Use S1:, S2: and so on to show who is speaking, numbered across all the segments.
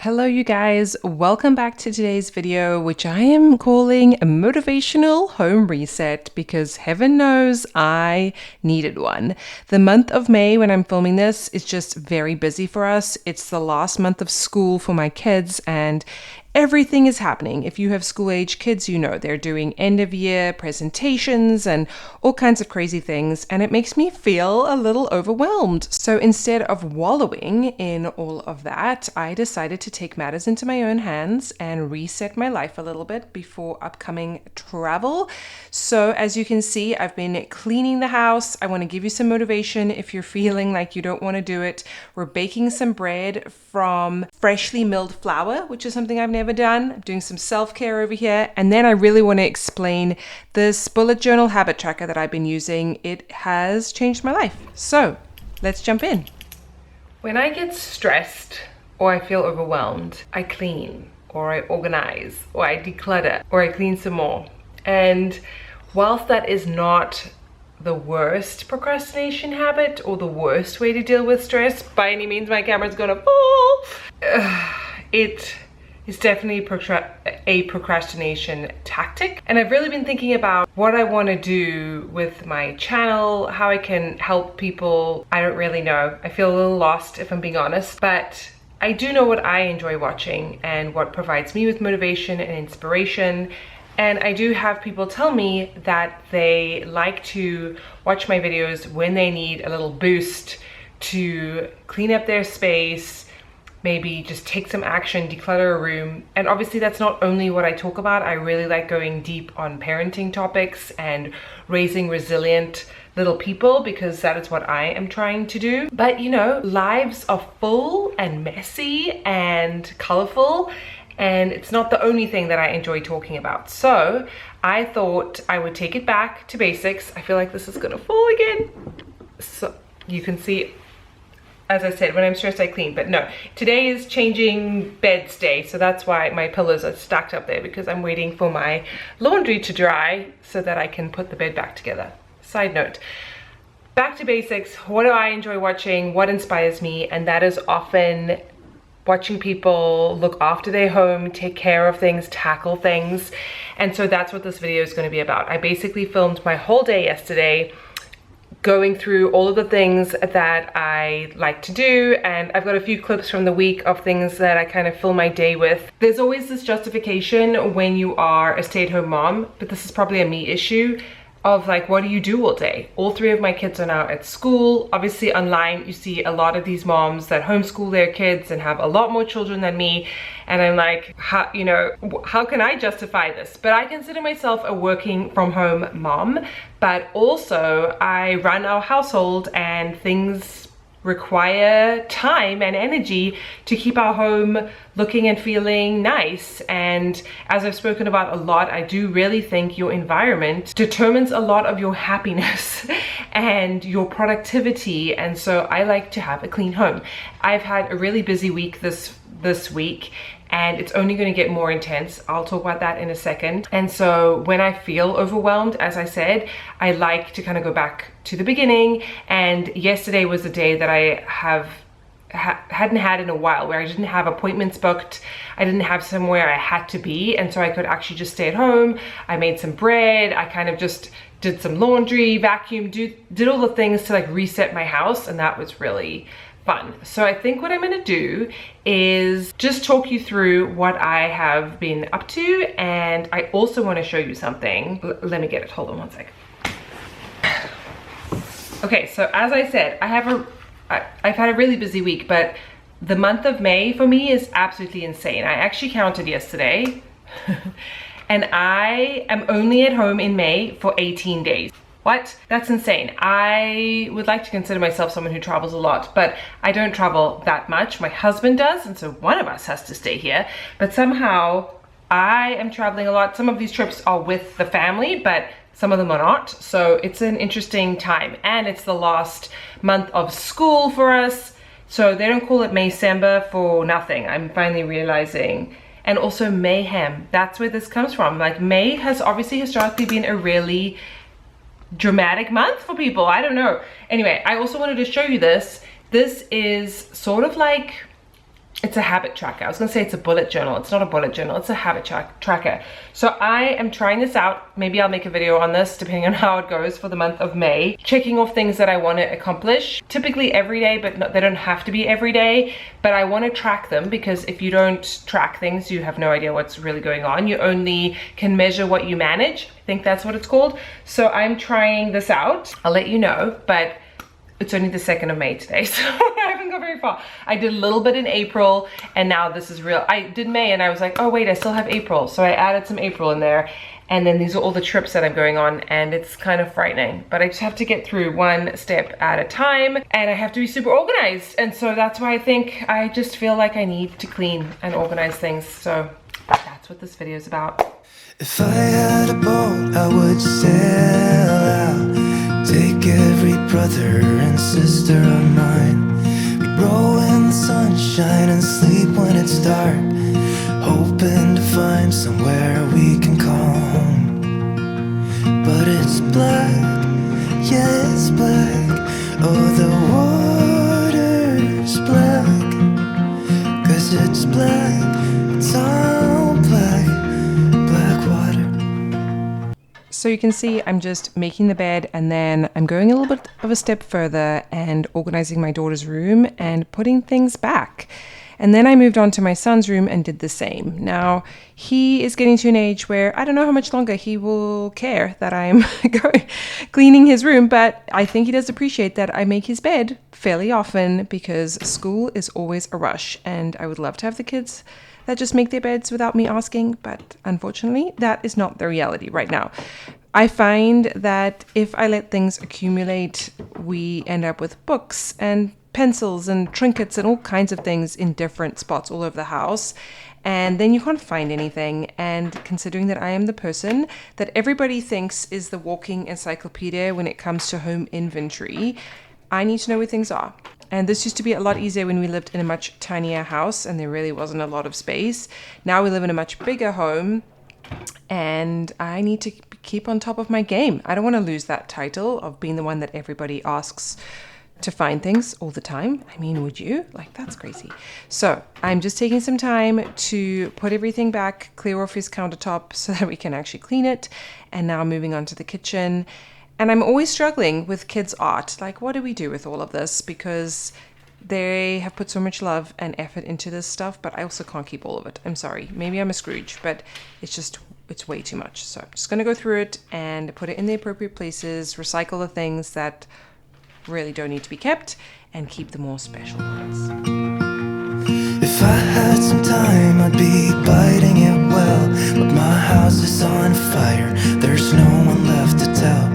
S1: Hello you guys, welcome back to today's video, which I am calling a motivational home reset because heaven knows I needed one. The month of May when I'm filming this is just very busy for us. It's the last month of school for my kids and everything is happening. If you have school age kids, you know they're doing end of year presentations and all kinds of crazy things, and it makes me feel a little overwhelmed. So instead of wallowing in all of that, I decided to take matters into my own hands and reset my life a little bit before upcoming travel. So as you can see, I've been cleaning the house. I want to give you some motivation if you're feeling like you don't want to do it. We're baking some bread from freshly milled flour, which is something I've never done. I'm doing some self-care over here. And then I really want to explain this bullet journal habit tracker that I've been using. It has changed my life. So let's jump in. When I get stressed or I feel overwhelmed, I clean or I organize or I declutter or I clean some more. And whilst that is not the worst procrastination habit or the worst way to deal with stress, by any means my camera's gonna fall, it is definitely a procrastination tactic. And I've really been thinking about what I want to do with my channel, how I can help people. I don't really know. I feel a little lost if I'm being honest, but I do know what I enjoy watching and what provides me with motivation and inspiration. And I do have people tell me that they like to watch my videos when they need a little boost to clean up their space, maybe just take some action, declutter a room. And obviously that's not only what I talk about. I really like going deep on parenting topics and raising resilient little people because that is what I am trying to do. But you know, lives are full and messy and colorful, and it's not the only thing that I enjoy talking about. So I thought I would take it back to basics. I feel like this is gonna fall again. So you can see, as I said, when I'm stressed I clean, but no, today is changing beds day, so that's why my pillows are stacked up there, because I'm waiting for my laundry to dry so that I can put the bed back together. Side note, back to basics. What do I enjoy watching? What inspires me? And that is often watching people look after their home, take care of things, tackle things. And so that's what this video is going to be about. I basically filmed my whole day yesterday, going through all of the things that I like to do, and I've got a few clips from the week of things that I kind of fill my day with. There's always this justification when you are a stay-at-home mom, but this is probably a me issue, of like, what do you do all day? All three of my kids are now at school. Obviously online you see a lot of these moms that homeschool their kids and have a lot more children than me, and I'm like, how, you know, how can I justify this? But I consider myself a working from home mom, but also I run our household and things require time and energy to keep our home looking and feeling nice. And as I've spoken about a lot, I do really think your environment determines a lot of your happiness and your productivity. And so I like to have a clean home. I've had a really busy week this week, and it's only going to get more intense. I'll talk about that in a second. And so when I feel overwhelmed, as I said, I like to kind of go back to the beginning. And yesterday was a day that I hadn't had in a while, where I didn't have appointments booked. I didn't have somewhere I had to be, and so I could actually just stay at home. I made some bread. I kind of just did some laundry, vacuumed, did all the things to like reset my house, and that was really fun. So I think what I'm going to do is just talk you through what I have been up to, and I also want to show you something. Let me get it. Hold on one second. Okay, so as I said, I've had a really busy week, but the month of May for me is absolutely insane. I actually counted yesterday and I am only at home in May for 18 days. What? That's insane. I would like to consider myself someone who travels a lot, but I don't travel that much. My husband does, and so one of us has to stay here. But somehow I am traveling a lot. Some of these trips are with the family, but some of them are not. So it's an interesting time, and it's the last month of school for us. So they don't call it Maycember for nothing. I'm finally realizing. And also mayhem. That's where this comes from. Like, May has obviously historically been a really dramatic month for people. I don't know. Anyway, I also wanted to show you this. This is sort of like it's a habit tracker. I was gonna say it's a bullet journal. It's not a bullet journal, it's a habit tracker. So I am trying this out. Maybe I'll make a video on this depending on how it goes for the month of May. Checking off things that I want to accomplish, typically every day, but they don't have to be every day. But I want to track them, because if you don't track things, you have no idea what's really going on. You only can measure what you manage. I think that's what it's called. So I'm trying this out. I'll let you know, but it's only the 2nd of May today, so I haven't got very far. I did a little bit in April, and now this is real. I did May, and I was like, oh wait, I still have April. So I added some April in there, and then these are all the trips that I'm going on, and it's kind of frightening. But I just have to get through one step at a time, and I have to be super organized. And so that's why I just feel like I need to clean and organize things. So that's what this video is about.
S2: If I had a boat, I would sail out. Take every brother and sister of mine. We'd roll in the sunshine and sleep when it's dark, hoping to find somewhere we can call home. But it's black, yeah, it's black. Oh, the water's black, 'cause it's black, it's all black, black water.
S1: So you can see I'm just making the bed, and then I'm going a little bit of a step further and organizing my daughter's room and putting things back. And then I moved on to my son's room and did the same. Now, he is getting to an age where I don't know how much longer he will care that I'm cleaning his room, but I think he does appreciate that I make his bed fairly often, because school is always a rush, and I would love to have the kids that just make their beds without me asking, but unfortunately that is not the reality right now. I find that if I let things accumulate, we end up with books and pencils and trinkets and all kinds of things in different spots all over the house, and then you can't find anything. And considering that I am the person that everybody thinks is the walking encyclopedia when it comes to home inventory, I need to know where things are. And this used to be a lot easier when we lived in a much tinier house and there really wasn't a lot of space. Now we live in a much bigger home, and I need to keep on top of my game. I don't want to lose that title of being the one that everybody asks to find things all the time. I mean, would you? Like, that's crazy. So I'm just taking some time to put everything back, clear off his countertop so that we can actually clean it. And now moving on to the kitchen. And I'm always struggling with kids' art. Like, what do we do with all of this? Because they have put so much love and effort into this stuff, but I also can't keep all of it. I'm sorry. Maybe I'm a Scrooge, but it's way too much. So I'm just going to go through it and put it in the appropriate places, recycle the things that really don't need to be kept, and keep the more special ones.
S2: If I had some time, I'd be biting it well, but my house is on fire, there's no one left to tell.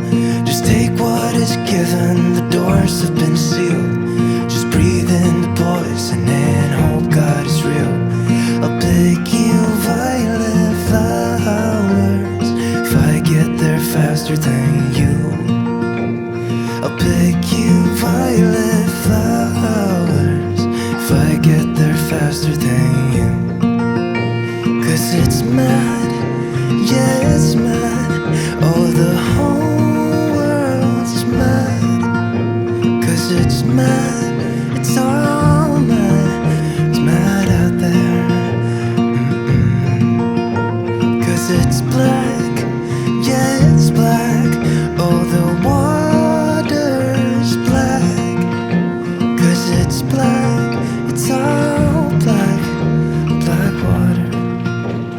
S2: Just take what is given, the doors have been sealed. Just breathe in the poison and hope God is real. I'll pick you violet flowers if I get there faster than you. I'll pick you violet flowers if I get there faster than you. 'Cause it's mad, yeah, it's mad. Oh, the whole world's mad. 'Cause it's mad, it's all mad. It's mad out there. 'Cause it's black, yeah, it's black. Oh, the water's black. 'Cause it's black, it's all black, black water.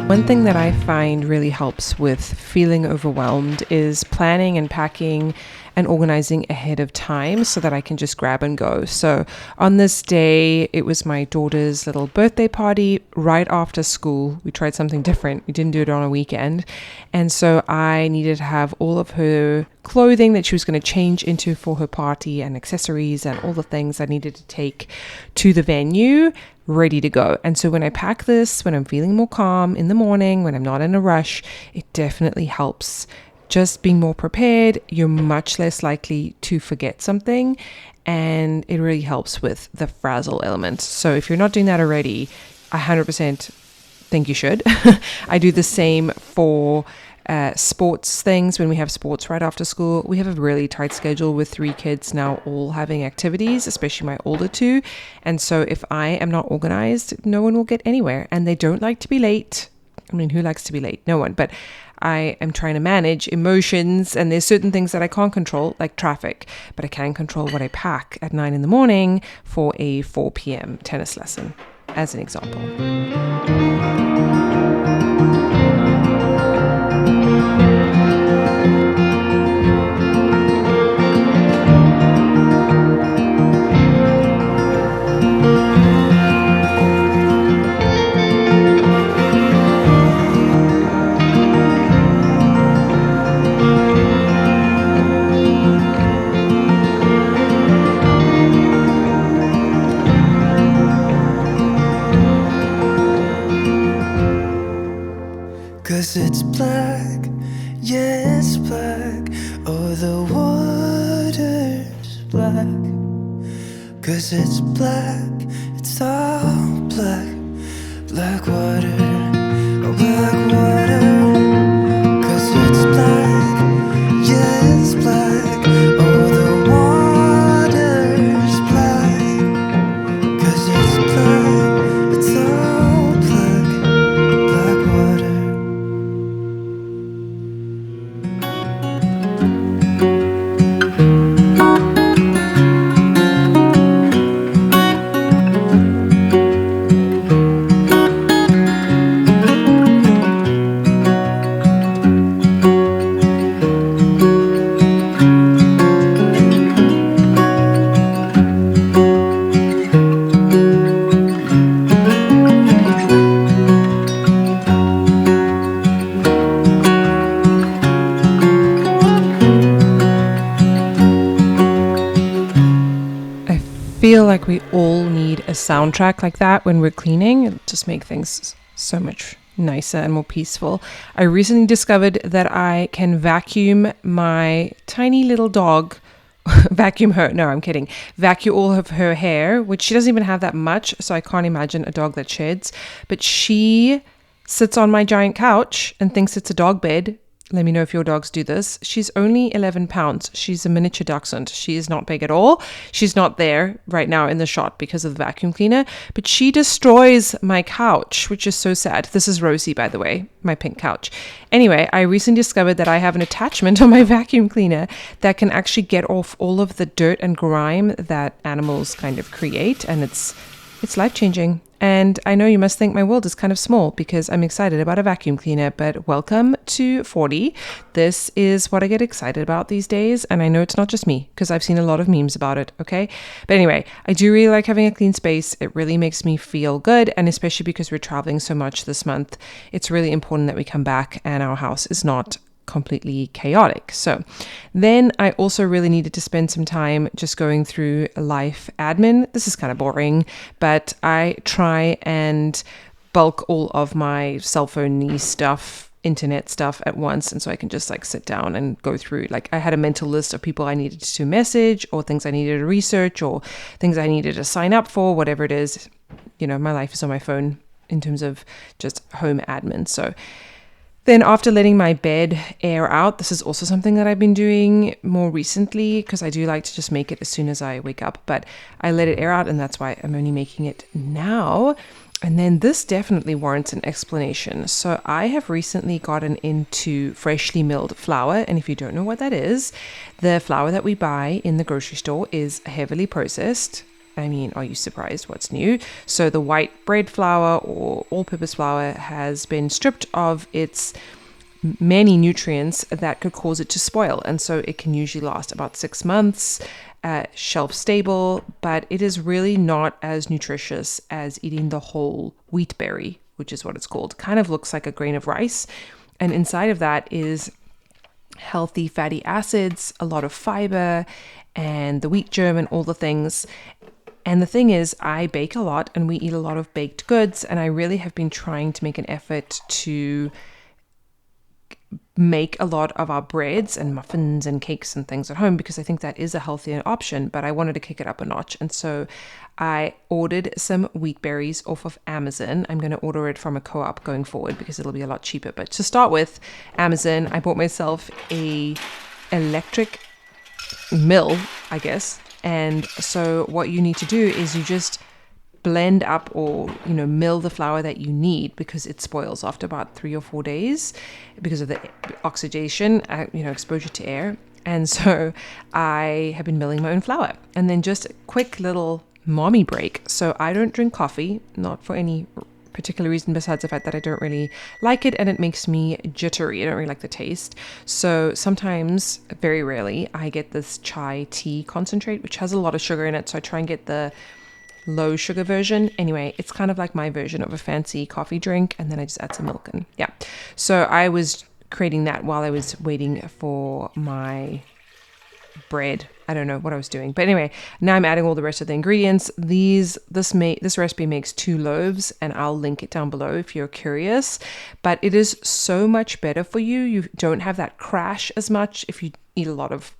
S1: One thing that I find really helps with feeling overwhelmed is planning and packing and organizing ahead of time so that I can just grab and go. So on this day, it was my daughter's little birthday party right after school. We tried something different. We didn't do it on a weekend. And so I needed to have all of her clothing that she was going to change into for her party and accessories and all the things I needed to take to the venue ready to go. And so when I pack this, when I'm feeling more calm in the morning, when I'm not in a rush, it definitely helps. Just being more prepared, you're much less likely to forget something, and it really helps with the frazzle element. So if you're not doing that already, I 100% think you should. I do the same for sports things when we have sports right after school. We have a really tight schedule with 3 kids now all having activities, especially my older 2. And so if I am not organized, no one will get anywhere. And they don't like to be late. I mean, who likes to be late? No one. But I am trying to manage emotions, and there's certain things that I can't control, like traffic, but I can control what I pack at 9 in the morning for a 4 p.m. tennis lesson, as an example.
S2: Cause it's black, yeah, it's black. Oh, the water's black. Cause it's black, it's all black. Black water, oh, black water. Cause it's black, yeah, it's black. Oh, the water's black. Cause it's black, it's all black. Black water.
S1: Feel like we all need a soundtrack like that when we're cleaning. It'll just make things so much nicer and more peaceful. I recently discovered that I can vacuum my tiny little dog. Vacuum all of her hair, which she doesn't even have that much, so I can't imagine a dog that sheds. But she sits on my giant couch and thinks it's a dog bed. Let me know if your dogs do this. She's only 11 pounds. She's a miniature dachshund. She is not big at all. She's not there right now in the shot because of the vacuum cleaner, but she destroys my couch, which is so sad. This is Rosie, by the way, my pink couch. Anyway, I recently discovered that I have an attachment on my vacuum cleaner that can actually get off all of the dirt and grime that animals kind of create, and it's life-changing. And I know you must think my world is kind of small because I'm excited about a vacuum cleaner, but welcome to 40. This is what I get excited about these days. And I know it's not just me because I've seen a lot of memes about it, okay? But anyway, I do really like having a clean space. It really makes me feel good. And especially because we're traveling so much this month, it's really important that we come back and our house is not completely chaotic. So then I also really needed to spend some time just going through life admin. This is kind of boring, but I try and bulk all of my cell phone stuff, internet stuff at once. And so I can just like sit down and go through, like I had a mental list of people I needed to message or things I needed to research or things I needed to sign up for, whatever it is. You know, my life is on my phone in terms of just home admin. So then after letting my bed air out, this is also something that I've been doing more recently because I do like to just make it as soon as I wake up, but I let it air out and that's why I'm only making it now. And then this definitely warrants an explanation. So I have recently gotten into freshly milled flour. And if you don't know what that is, the flour that we buy in the grocery store is heavily processed. I mean, are you surprised? What's new? So the white bread flour or all-purpose flour has been stripped of its many nutrients that could cause it to spoil. And so it can usually last about 6 months, shelf stable, but it is really not as nutritious as eating the whole wheat berry, which is what it's called. Kind of looks like a grain of rice. And inside of that is healthy fatty acids, a lot of fiber, and the wheat germ and all the things. And the thing is, I bake a lot and we eat a lot of baked goods. And I really have been trying to make an effort to make a lot of our breads and muffins and cakes and things at home because I think that is a healthier option, but I wanted to kick it up a notch. And so I ordered some wheat berries off of Amazon. I'm going to order it from a co-op going forward because it'll be a lot cheaper. But to start with, Amazon, I bought myself a electric mill, I guess. And so what you need to do is you just blend up or mill the flour that you need because it spoils after about 3 or 4 days because of the oxidation, exposure to air. And so I have been milling my own flour. And then just a quick little mommy break. So I don't drink coffee, not for any particular reason besides the fact that I don't really like it and it makes me jittery. I don't really like the taste. So sometimes, very rarely, I get this chai tea concentrate, which has a lot of sugar in it. So I try and get the low sugar version. Anyway, it's kind of like my version of a fancy coffee drink, and then I just add some milk in. Yeah. So I was creating that while I was waiting for my bread. I don't know what I was doing, but anyway, now I'm adding all the rest of the ingredients. This recipe makes 2 loaves, and I'll link it down below if you're curious. But it is so much better for you. You don't have that crash as much if you eat a lot of,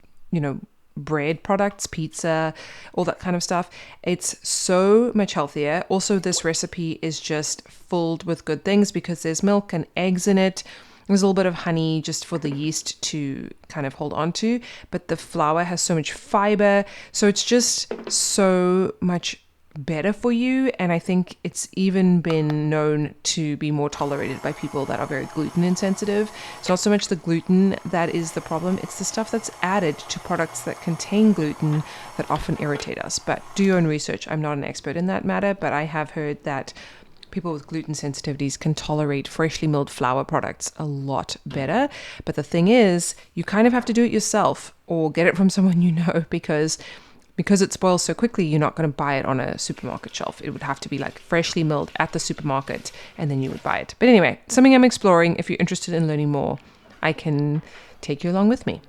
S1: bread products, pizza, all that kind of stuff. It's so much healthier. Also, this recipe is just filled with good things because there's milk and eggs in it. There's a little bit of honey just for the yeast to kind of hold on to, but the flour has so much fiber. So it's just so much better for you. And I think it's even been known to be more tolerated by people that are very gluten insensitive. It's not so much the gluten that is the problem. It's the stuff that's added to products that contain gluten that often irritate us. But do your own research. I'm not an expert in that matter, but I have heard that people with gluten sensitivities can tolerate freshly milled flour products a lot better. But the thing is, you kind of have to do it yourself or get it from someone you know because it spoils so quickly, you're not going to buy it on a supermarket shelf. It would have to be like freshly milled at the supermarket and then you would buy it. But anyway, something I'm exploring. If you're interested in learning more, I can take you along with me.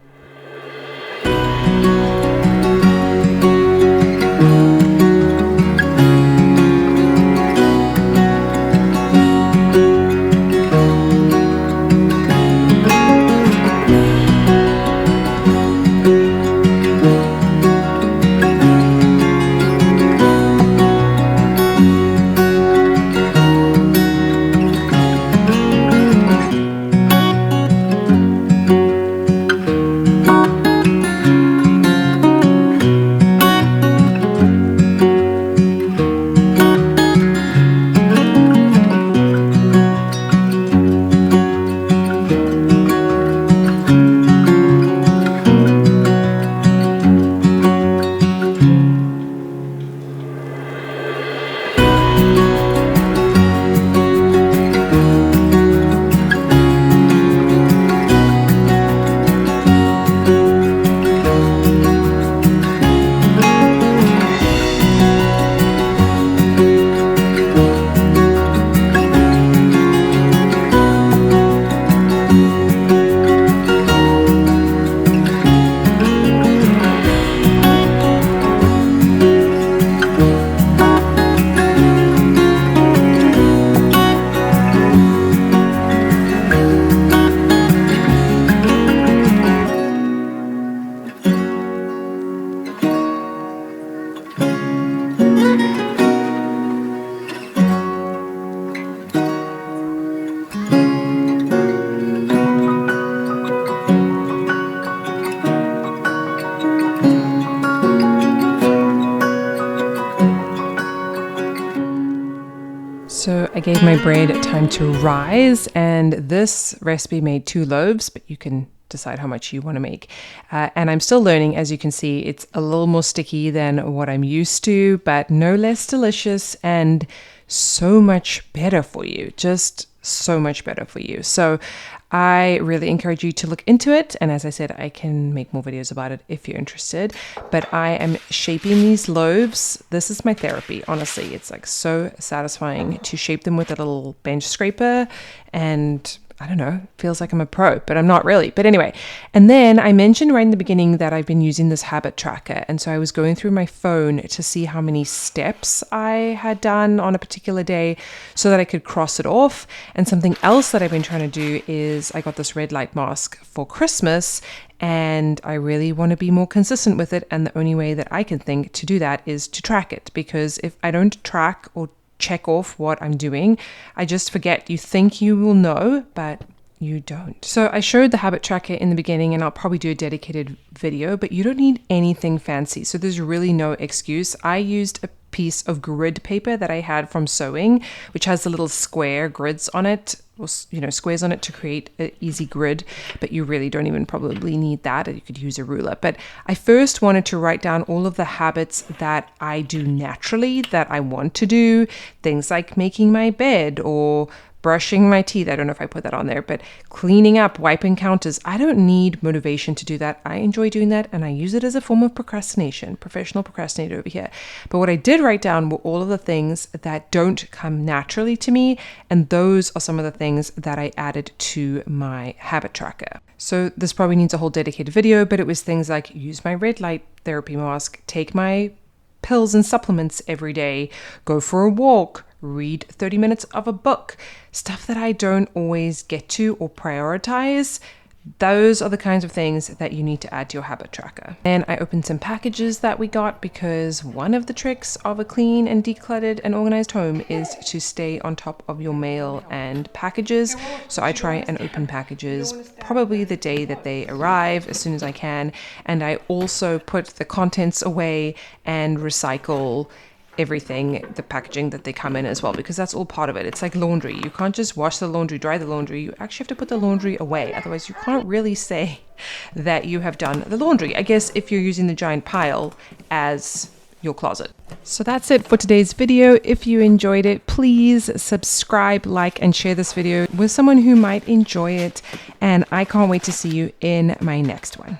S1: So I gave my bread time to rise, and this recipe made 2 loaves, but you can decide how much you want to make. And I'm still learning. As you can see, it's a little more sticky than what I'm used to, but no less delicious and so much better for you. Just so much better for you. So I really encourage you to look into it. And as I said, I can make more videos about it if you're interested. But I am shaping these loaves. This is my therapy, honestly. It's like so satisfying to shape them with a little bench scraper. And I don't know, feels like I'm a pro, but I'm not really. But anyway, and then I mentioned right in the beginning that I've been using this habit tracker. And so I was going through my phone to see how many steps I had done on a particular day so that I could cross it off. And something else that I've been trying to do is I got this red light mask for Christmas, and I really want to be more consistent with it. And the only way that I can think to do that is to track it, because if I don't track or check off what I'm doing, I just forget. You think you will know, but you don't. So I showed the habit tracker in the beginning, and I'll probably do a dedicated video, but you don't need anything fancy. So there's really no excuse. I used a piece of grid paper that I had from sewing, which has the little square grids on it, or squares on it to create an easy grid, but you really don't even probably need that. You could use a ruler. But I first wanted to write down all of the habits that I do naturally, that I want to do, things like making my bed or brushing my teeth. I don't know if I put that on there, but cleaning up, wiping counters. I don't need motivation to do that. I enjoy doing that, and I use it as a form of procrastination. Professional procrastinator over here. But what I did write down were all of the things that don't come naturally to me, and those are some of the things that I added to my habit tracker. So this probably needs a whole dedicated video, but it was things like use my red light therapy mask, take my pills and supplements every day, go for a walk, read 30 minutes of a book, stuff that I don't always get to or prioritize. Those are the kinds of things that you need to add to your habit tracker. And I opened some packages that we got, because one of the tricks of a clean and decluttered and organized home is to stay on top of your mail and packages. So I try and open packages probably the day that they arrive, as soon as I can. And I also put the contents away and recycle everything, the packaging that they come in as well, because that's all part of it. It's like laundry. You can't just wash the laundry, dry the laundry. You actually have to put the laundry away. Otherwise, you can't really say that you have done the laundry. I guess if you're using the giant pile as your closet. So that's it for today's video. If you enjoyed it, please subscribe, like, and share this video with someone who might enjoy it. And I can't wait to see you in my next one.